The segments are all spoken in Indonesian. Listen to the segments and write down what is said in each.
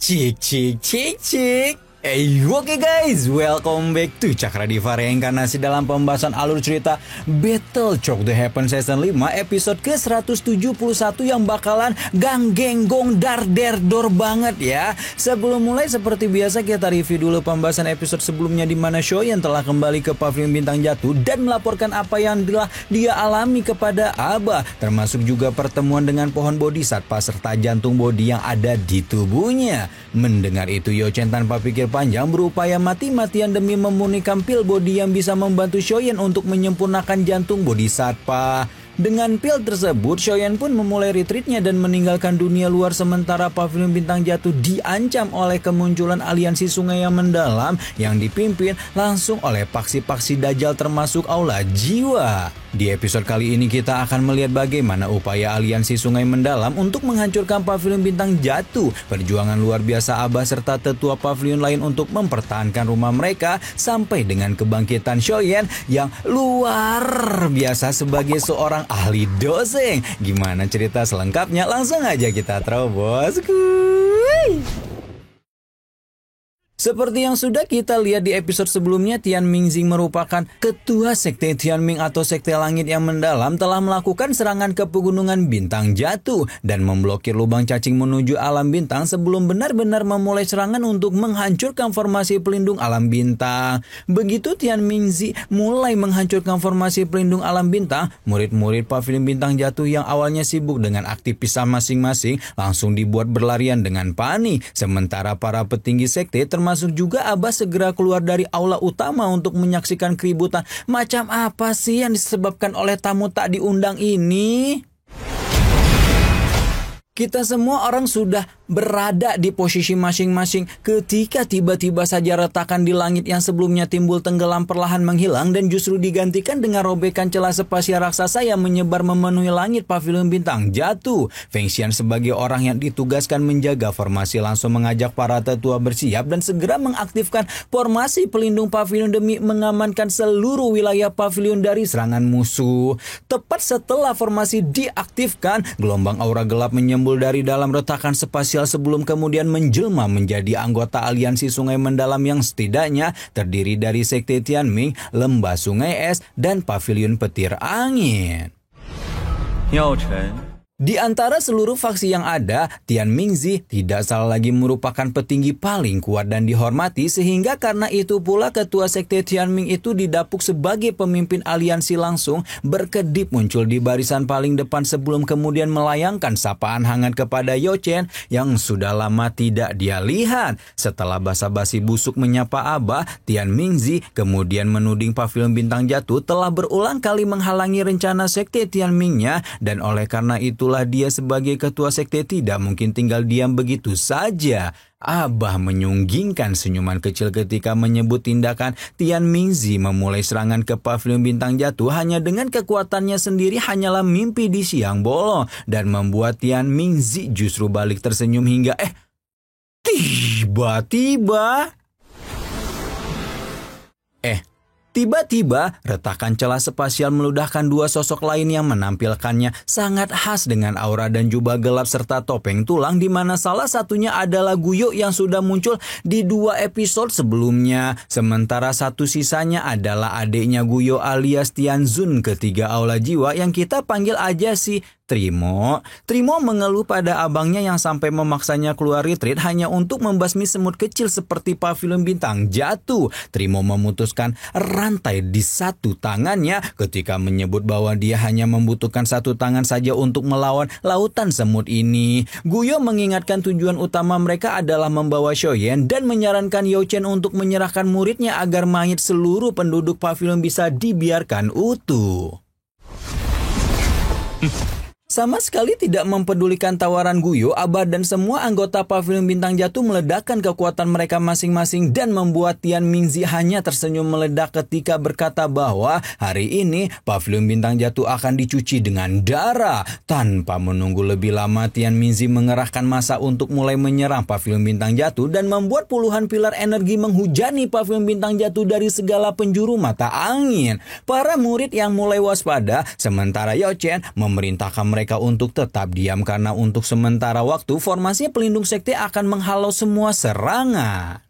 Cik. Oke guys, welcome back to Cakradiva Reinkarnasi dalam pembahasan alur cerita Battle Choke the Heaven Season 5 episode ke-171 yang bakalan gong dar dor banget ya. Sebelum mulai seperti biasa kita review dulu pembahasan episode sebelumnya di mana Shoyan telah kembali ke Pavilion Bintang Jatuh dan melaporkan apa yang telah dia alami kepada Abah, termasuk juga pertemuan dengan pohon bodhisattva serta jantung bodi yang ada di tubuhnya. Mendengar itu Yochen tanpa pikir panjang berupaya mati-matian demi memurnikan pil body yang bisa membantu Shoyan untuk menyempurnakan jantung bodhisattva. Dengan pil tersebut, Shoyan pun memulai retreatnya dan meninggalkan dunia luar sementara Pavilion Bintang Jatuh diancam oleh kemunculan aliansi sungai yang mendalam yang dipimpin langsung oleh paksi-paksi Dajjal termasuk Aula Jiwa. Di episode kali ini kita akan melihat bagaimana upaya aliansi sungai mendalam untuk menghancurkan Pavilion Bintang Jatuh, perjuangan luar biasa Abah serta tetua pavilion lain untuk mempertahankan rumah mereka sampai dengan kebangkitan Shoyan yang luar biasa sebagai seorang ahli doseng. Gimana cerita selengkapnya? Langsung aja kita terobos. Seperti yang sudah kita lihat di episode sebelumnya, Tian Mingxing merupakan ketua sekte Tianming atau sekte langit yang mendalam telah melakukan serangan ke pegunungan Bintang Jatuh dan memblokir lubang cacing menuju alam bintang sebelum benar-benar memulai serangan untuk menghancurkan formasi pelindung alam bintang. Begitu Tian Mingxing mulai menghancurkan formasi pelindung alam bintang, murid-murid Pavilion Bintang Jatuh yang awalnya sibuk dengan aktivitas masing-masing langsung dibuat berlarian dengan panik, sementara para petinggi sekte termasuk juga Abah segera keluar dari aula utama untuk menyaksikan keributan. Macam apa sih yang disebabkan oleh tamu tak diundang ini? Kita semua orang sudah berada di posisi masing-masing ketika tiba-tiba saja retakan di langit yang sebelumnya timbul tenggelam perlahan menghilang dan justru digantikan dengan robekan celah spasial raksasa yang menyebar memenuhi langit Pavilion Bintang Jatuh. Feng Xian sebagai orang yang ditugaskan menjaga formasi langsung mengajak para tetua bersiap dan segera mengaktifkan formasi pelindung pavilion demi mengamankan seluruh wilayah pavilion dari serangan musuh. Tepat setelah formasi diaktifkan, gelombang aura gelap menyembul dari dalam retakan spasial sebelum kemudian menjelma menjadi anggota aliansi sungai mendalam yang setidaknya terdiri dari sekte Tianming, lembah sungai es, dan pavilion petir angin. Di antara seluruh faksi yang ada, Tian Mingxing tidak salah lagi merupakan petinggi paling kuat dan dihormati, sehingga karena itu pula ketua sekte Tianming itu didapuk sebagai pemimpin aliansi langsung berkedip muncul di barisan paling depan sebelum kemudian melayangkan sapaan hangat kepada Yochen yang sudah lama tidak dia lihat. Setelah basa-basi busuk menyapa Abah, Tian Mingxing kemudian menuding Pavilion Bintang Jatuh telah berulang kali menghalangi rencana sekte Tianmingnya dan oleh karena itu dia sebagai ketua sekte tidak mungkin tinggal diam begitu saja. Abah menyunggingkan senyuman kecil ketika menyebut tindakan Tian Mingxing memulai serangan ke Pavilion Bintang Jatuh hanya dengan kekuatannya sendiri hanyalah mimpi di siang bolong dan membuat Tian Mingxing justru balik tersenyum hingga Tiba-tiba, retakan celah spasial meludahkan dua sosok lain yang menampilkannya sangat khas dengan aura dan jubah gelap serta topeng tulang, di mana salah satunya adalah Guyo yang sudah muncul di 2 episode sebelumnya. Sementara satu sisanya adalah adiknya Guyo alias Tianzun ketiga Aula Jiwa yang kita panggil aja si Trimo. Trimo mengeluh pada abangnya yang sampai memaksanya keluar retreat hanya untuk membasmi semut kecil seperti Pavilion Bintang Jatuh. Trimo memutuskan rantai di satu tangannya ketika menyebut bahwa dia hanya membutuhkan satu tangan saja untuk melawan lautan semut ini. Guyo mengingatkan tujuan utama mereka adalah membawa Shoyan dan menyarankan Yochen untuk menyerahkan muridnya agar mayat seluruh penduduk pavilion bisa dibiarkan utuh. Sama sekali tidak mempedulikan tawaran Guyo, Abah dan semua anggota Pavilion Bintang Jatuh meledakkan kekuatan mereka masing-masing dan membuat Tian Mingxing hanya tersenyum meledak ketika berkata bahwa hari ini Pavilion Bintang Jatuh akan dicuci dengan darah. Tanpa menunggu lebih lama, Tian Mingxing mengerahkan massa untuk mulai menyerang Pavilion Bintang Jatuh dan membuat puluhan pilar energi menghujani Pavilion Bintang Jatuh dari segala penjuru mata angin. Para murid yang mulai waspada, sementara Yochen memerintahkan mereka mereka untuk tetap diam karena untuk sementara waktu formasi pelindung sekte akan menghalau semua serangan.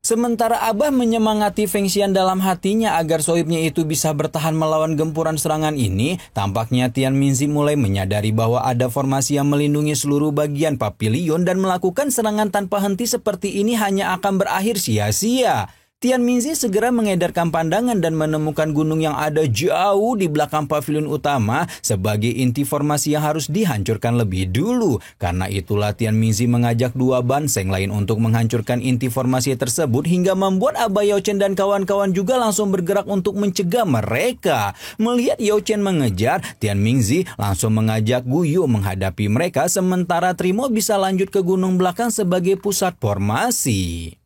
Sementara Abah menyemangati Feng Xian dalam hatinya agar sohibnya itu bisa bertahan melawan gempuran serangan ini, tampaknya Tian Mingzi mulai menyadari bahwa ada formasi yang melindungi seluruh bagian pavilion dan melakukan serangan tanpa henti seperti ini hanya akan berakhir sia-sia. Tian Mingzi segera mengedarkan pandangan dan menemukan gunung yang ada jauh di belakang pavilion utama sebagai inti formasi yang harus dihancurkan lebih dulu. Karena itulah Tian Mingzi mengajak dua banseng lain untuk menghancurkan inti formasi tersebut hingga membuat Abah Yao Chen dan kawan-kawan juga langsung bergerak untuk mencegah mereka. Melihat Yao Chen mengejar, Tian Mingzi langsung mengajak Guyo menghadapi mereka sementara Trimo bisa lanjut ke gunung belakang sebagai pusat formasi.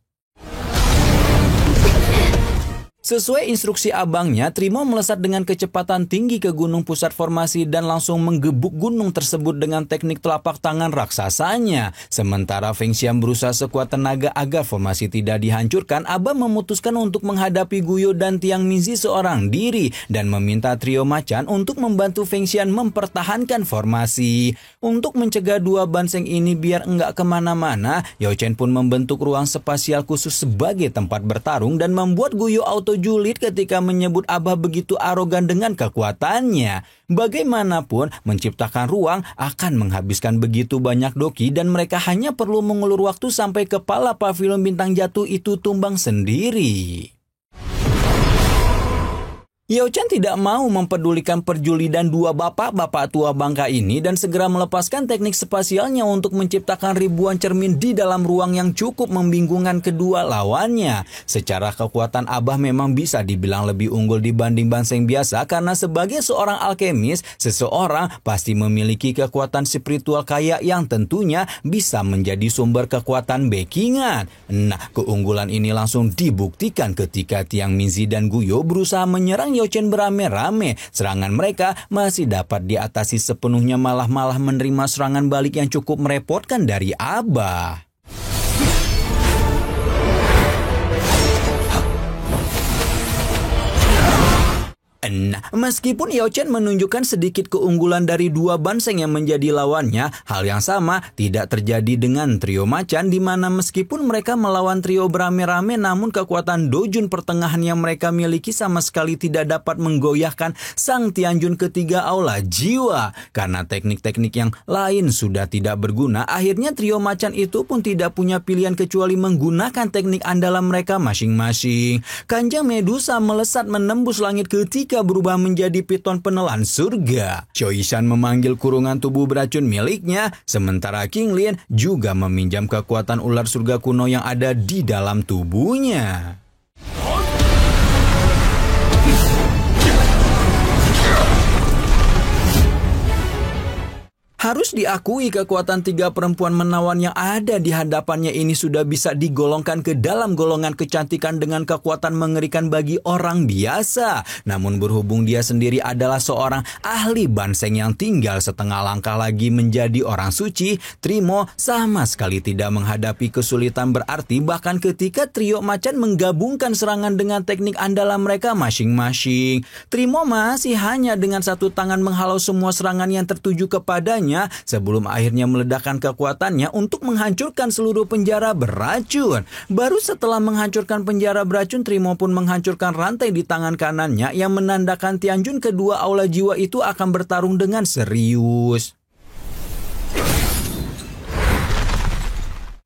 Sesuai instruksi abangnya, Trimo melesat dengan kecepatan tinggi ke gunung pusat formasi dan langsung menggebuk gunung tersebut dengan teknik telapak tangan raksasanya. Sementara Feng Xian berusaha sekuat tenaga agar formasi tidak dihancurkan, Abah memutuskan untuk menghadapi Guyo dan Tian Mingzi seorang diri dan meminta trio macan untuk membantu Feng Xian mempertahankan formasi. Untuk mencegah dua banseng ini biar enggak kemana-mana, Yao Chen pun membentuk ruang spasial khusus sebagai tempat bertarung dan membuat Guyo auto julid ketika menyebut Abah begitu arogan dengan kekuatannya. Bagaimanapun, menciptakan ruang akan menghabiskan begitu banyak doki dan mereka hanya perlu mengulur waktu sampai kepala pavilion bintang jatuh itu tumbang sendiri. Yao Chen tidak mau mempedulikan perjulidan dua bapak-bapak tua bangka ini dan segera melepaskan teknik spasialnya untuk menciptakan ribuan cermin di dalam ruang yang cukup membingungkan kedua lawannya. Secara kekuatan Abah memang bisa dibilang lebih unggul dibanding banseng biasa karena sebagai seorang alkemis, seseorang pasti memiliki kekuatan spiritual kaya yang tentunya bisa menjadi sumber kekuatan backingan. Nah, keunggulan ini langsung dibuktikan ketika Tian Mingzi dan Guyo berusaha menyerang Yao Chen beramai-ramai. Serangan mereka masih dapat diatasi sepenuhnya malah menerima serangan balik yang cukup merepotkan dari Abah. Nah, meskipun Yao Chen menunjukkan sedikit keunggulan dari dua banseng yang menjadi lawannya, hal yang sama tidak terjadi dengan trio macan di mana meskipun mereka melawan trio beramai-ramai namun kekuatan dojun pertengahan yang mereka miliki sama sekali tidak dapat menggoyahkan sang Tianjun ketiga aula jiwa. Karena teknik-teknik yang lain sudah tidak berguna, akhirnya trio macan itu pun tidak punya pilihan kecuali menggunakan teknik andalan mereka masing-masing. Kanjeng Medusa melesat menembus langit ketika berubah menjadi piton penelan surga. Choi Shan memanggil kurungan tubuh beracun miliknya, sementara King Lin juga meminjam kekuatan ular surga kuno yang ada di dalam tubuhnya. Harus diakui kekuatan tiga perempuan menawan yang ada di hadapannya ini sudah bisa digolongkan ke dalam golongan kecantikan dengan kekuatan mengerikan bagi orang biasa. Namun berhubung dia sendiri adalah seorang ahli banseng yang tinggal setengah langkah lagi menjadi orang suci, Trimo sama sekali tidak menghadapi kesulitan berarti bahkan ketika trio macan menggabungkan serangan dengan teknik andalan mereka masing-masing. Trimo masih hanya dengan satu tangan menghalau semua serangan yang tertuju kepadanya sebelum akhirnya meledakkan kekuatannya untuk menghancurkan seluruh penjara beracun. Baru setelah menghancurkan penjara beracun, Trimo pun menghancurkan rantai di tangan kanannya yang menandakan Tianjun kedua aula jiwa itu akan bertarung dengan serius.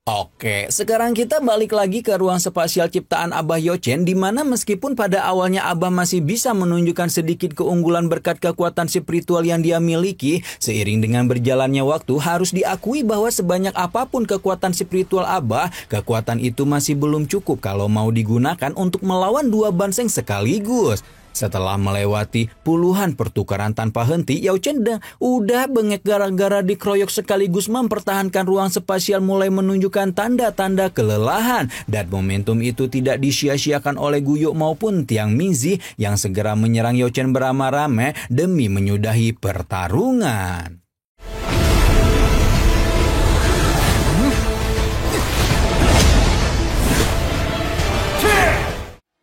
Oke, sekarang kita balik lagi ke ruang spasial ciptaan Abah Yao Chen di mana meskipun pada awalnya Abah masih bisa menunjukkan sedikit keunggulan berkat kekuatan spiritual yang dia miliki, seiring dengan berjalannya waktu harus diakui bahwa sebanyak apapun kekuatan spiritual Abah, kekuatan itu masih belum cukup kalau mau digunakan untuk melawan dua banseng sekaligus. Setelah melewati puluhan pertukaran tanpa henti, Yao Chen udah bengek gara-gara dikeroyok sekaligus mempertahankan ruang spasial mulai menunjukkan tanda-tanda kelelahan. Dan momentum itu tidak disia-siakan oleh Guyo maupun Tian Mingzi yang segera menyerang Yao Chen beramai-ramai demi menyudahi pertarungan.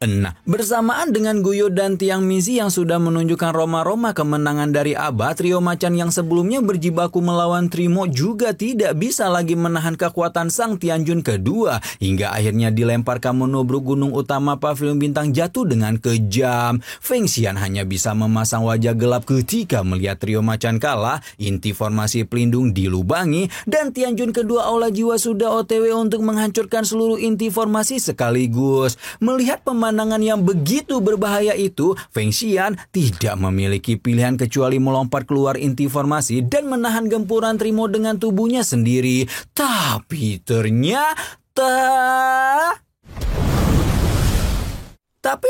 Nah, bersamaan dengan Guyo dan Tiang Mizi yang sudah menunjukkan roma-roma kemenangan dari Aba, trio macan yang sebelumnya berjibaku melawan Trimo juga tidak bisa lagi menahan kekuatan sang Tianjun kedua, hingga akhirnya dilemparkan menubruk gunung utama Pavilion Bintang Jatuh dengan kejam. Feng Xian hanya bisa memasang wajah gelap ketika melihat trio macan kalah, inti formasi pelindung dilubangi, dan Tianjun kedua Aula Jiwa sudah OTW untuk menghancurkan seluruh inti formasi sekaligus. Melihat pemandangan yang begitu berbahaya itu, Feng Xian tidak memiliki pilihan kecuali melompat keluar inti formasi dan menahan gempuran Trimo dengan tubuhnya sendiri. Tapi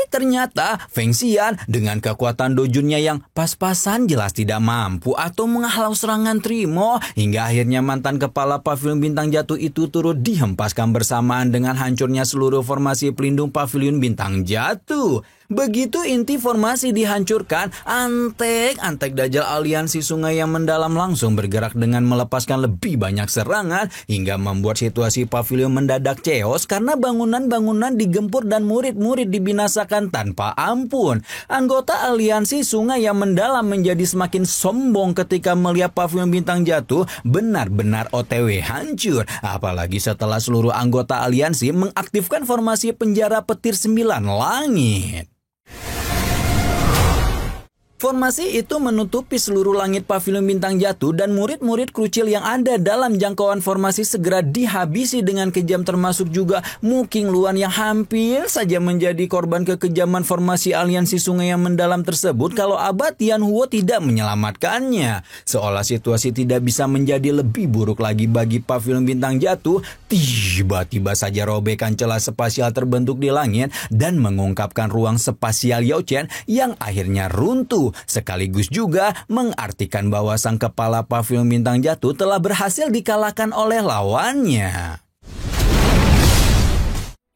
ternyata Feng Xian dengan kekuatan dojunnya yang pas-pasan jelas tidak mampu atau menghalau serangan Trimo, hingga akhirnya mantan kepala Pavilion Bintang Jatuh itu turut dihempaskan bersamaan dengan hancurnya seluruh formasi pelindung Pavilion Bintang Jatuh. Begitu inti formasi dihancurkan, antek Dajjal aliansi sungai yang mendalam langsung bergerak dengan melepaskan lebih banyak serangan hingga membuat situasi pavilion mendadak chaos karena bangunan-bangunan digempur dan murid-murid dibinasakan tanpa ampun. Anggota aliansi sungai yang mendalam menjadi semakin sombong ketika melihat Pavilion Bintang Jatuh benar-benar OTW hancur, apalagi setelah seluruh anggota aliansi mengaktifkan formasi penjara petir 9 langit. Formasi itu menutupi seluruh langit Pavilion Bintang Jatuh dan murid-murid krucil yang ada dalam jangkauan formasi segera dihabisi dengan kejam, termasuk juga Mu Qingluan yang hampir saja menjadi korban kekejaman formasi aliansi sungai yang mendalam tersebut kalau Aba Tianhuo tidak menyelamatkannya. Seolah situasi tidak bisa menjadi lebih buruk lagi bagi Pavilion Bintang Jatuh, tiba-tiba saja robekan celah spasial terbentuk di langit dan mengungkapkan ruang spasial Yao Chen yang akhirnya runtuh, sekaligus juga mengartikan bahwa sang kepala Pavilion Bintang Jatuh telah berhasil dikalahkan oleh lawannya.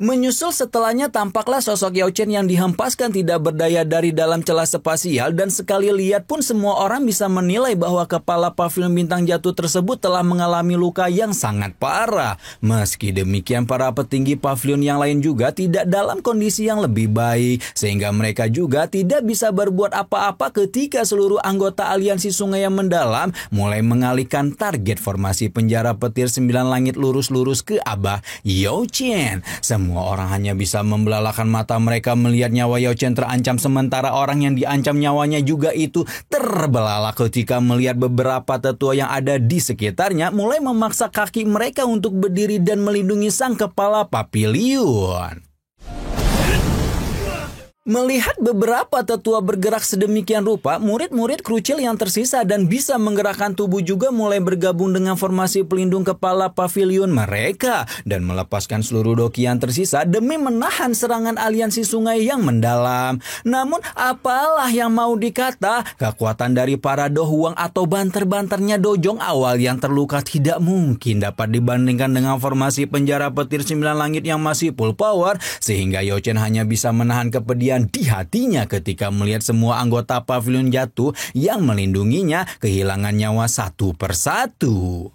Menyusul setelahnya tampaklah sosok Yao Chen yang dihempaskan tidak berdaya dari dalam celah spasial, dan sekali lihat pun semua orang bisa menilai bahwa kepala Pavilion Bintang Jatuh tersebut telah mengalami luka yang sangat parah. Meski demikian, para petinggi pavilion yang lain juga tidak dalam kondisi yang lebih baik, sehingga mereka juga tidak bisa berbuat apa-apa ketika seluruh anggota aliansi sungai yang mendalam mulai mengalihkan target formasi penjara petir 9 langit lurus-lurus ke Abah Yao Chen. Semua orang hanya bisa membelalakan mata mereka melihat nyawa Yao Chen terancam, sementara orang yang diancam nyawanya juga itu terbelalak ketika melihat beberapa tetua yang ada di sekitarnya mulai memaksa kaki mereka untuk berdiri dan melindungi sang kepala pavilion. Melihat beberapa tetua bergerak sedemikian rupa, murid-murid krucil yang tersisa dan bisa menggerakkan tubuh juga mulai bergabung dengan formasi pelindung kepala pavilion mereka dan melepaskan seluruh doki yang tersisa demi menahan serangan aliansi sungai yang mendalam. Namun apalah yang mau dikata, kekuatan dari para dohuang atau banter-banternya dojong awal yang terluka tidak mungkin dapat dibandingkan dengan formasi penjara petir 9 langit yang masih full power, sehingga Yao Chen hanya bisa menahan kepedihan di hatinya ketika melihat semua anggota Pavilion Jatuh yang melindunginya kehilangan nyawa satu persatu.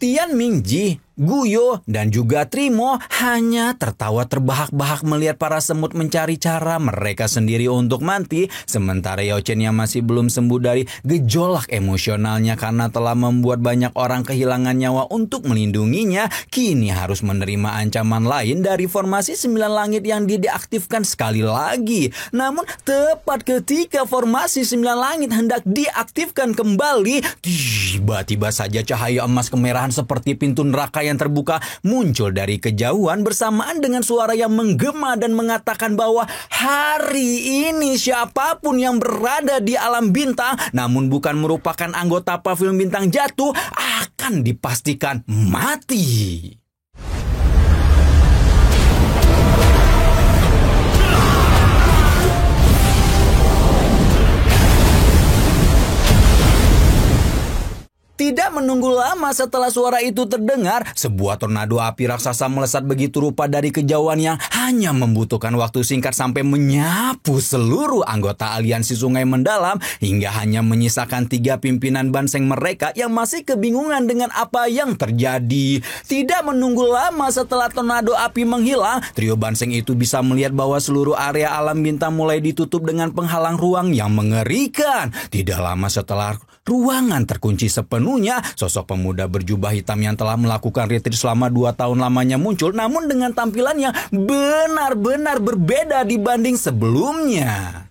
Tian Mingji, Guyo, dan juga Trimo hanya tertawa terbahak-bahak melihat para semut mencari cara mereka sendiri untuk mati, sementara Yao Chen yang masih belum sembuh dari gejolak emosionalnya karena telah membuat banyak orang kehilangan nyawa untuk melindunginya, kini harus menerima ancaman lain dari formasi 9 langit yang diaktifkan sekali lagi. Namun tepat ketika formasi 9 langit hendak diaktifkan kembali, tiba-tiba saja cahaya emas kemerahan seperti pintu neraka yang terbuka muncul dari kejauhan bersamaan dengan suara yang menggema dan mengatakan bahwa hari ini siapapun yang berada di alam bintang namun bukan merupakan anggota Pavilion Bintang Jatuh akan dipastikan mati. Tidak menunggu lama setelah suara itu terdengar, sebuah tornado api raksasa melesat begitu rupa dari kejauhan yang hanya membutuhkan waktu singkat sampai menyapu seluruh anggota aliansi Sungai Mendalam hingga hanya menyisakan 3 pimpinan banseng mereka yang masih kebingungan dengan apa yang terjadi. Tidak menunggu lama setelah tornado api menghilang, trio banseng itu bisa melihat bahwa seluruh area alam bintang mulai ditutup dengan penghalang ruang yang mengerikan. Tidak lama setelah ruangan terkunci sepenuhnya, sosok pemuda berjubah hitam yang telah melakukan retreat selama 2 tahun lamanya muncul, namun dengan tampilan yang benar-benar berbeda dibanding sebelumnya.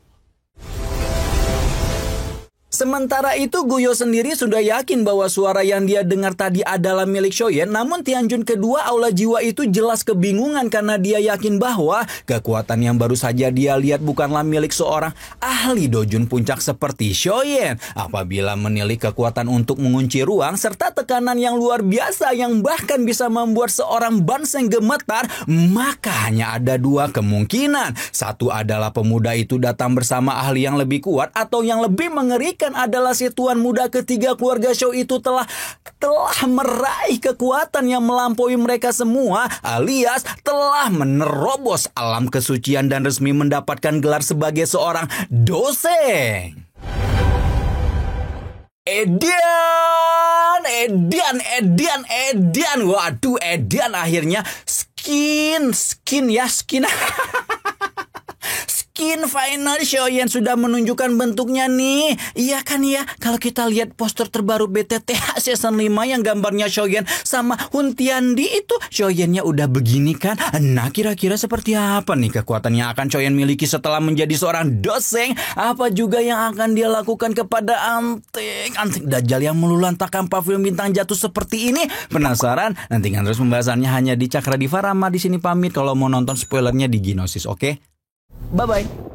Sementara itu, Guyo sendiri sudah yakin bahwa suara yang dia dengar tadi adalah milik Shoyen, namun Tianjun kedua aula jiwa itu jelas kebingungan karena dia yakin bahwa kekuatan yang baru saja dia lihat bukanlah milik seorang ahli dojun puncak seperti Shoyen. Apabila menilik kekuatan untuk mengunci ruang serta tekanan yang luar biasa yang bahkan bisa membuat seorang banseng gemetar, maka hanya ada 2 kemungkinan. Satu adalah pemuda itu datang bersama ahli yang lebih kuat, atau yang lebih mengerikan adalah si tuan muda ketiga keluarga Shou itu telah meraih kekuatan yang melampaui mereka semua, alias telah menerobos alam kesucian dan resmi mendapatkan gelar sebagai seorang doseng. Edian. Waduh, Edian akhirnya skin. Skin final Shoyen sudah menunjukkan bentuknya nih. Iya kan ya, kalau kita lihat poster terbaru BTTH Season 5 yang gambarnya Shoyen sama Huntiandi itu, Shoyennya udah begini kan. Nah, kira-kira seperti apa nih kekuatan yang akan Shoyen miliki setelah menjadi seorang doseng? Apa juga yang akan dia lakukan kepada antik Dajjal yang meluluhlantakkan pavilion bintang jatuh seperti ini? Penasaran? Nantikan terus pembahasannya hanya di Cakra Diva. Rama di sini pamit. Kalau mau nonton spoilernya di Ginosis, oke? Bye-bye.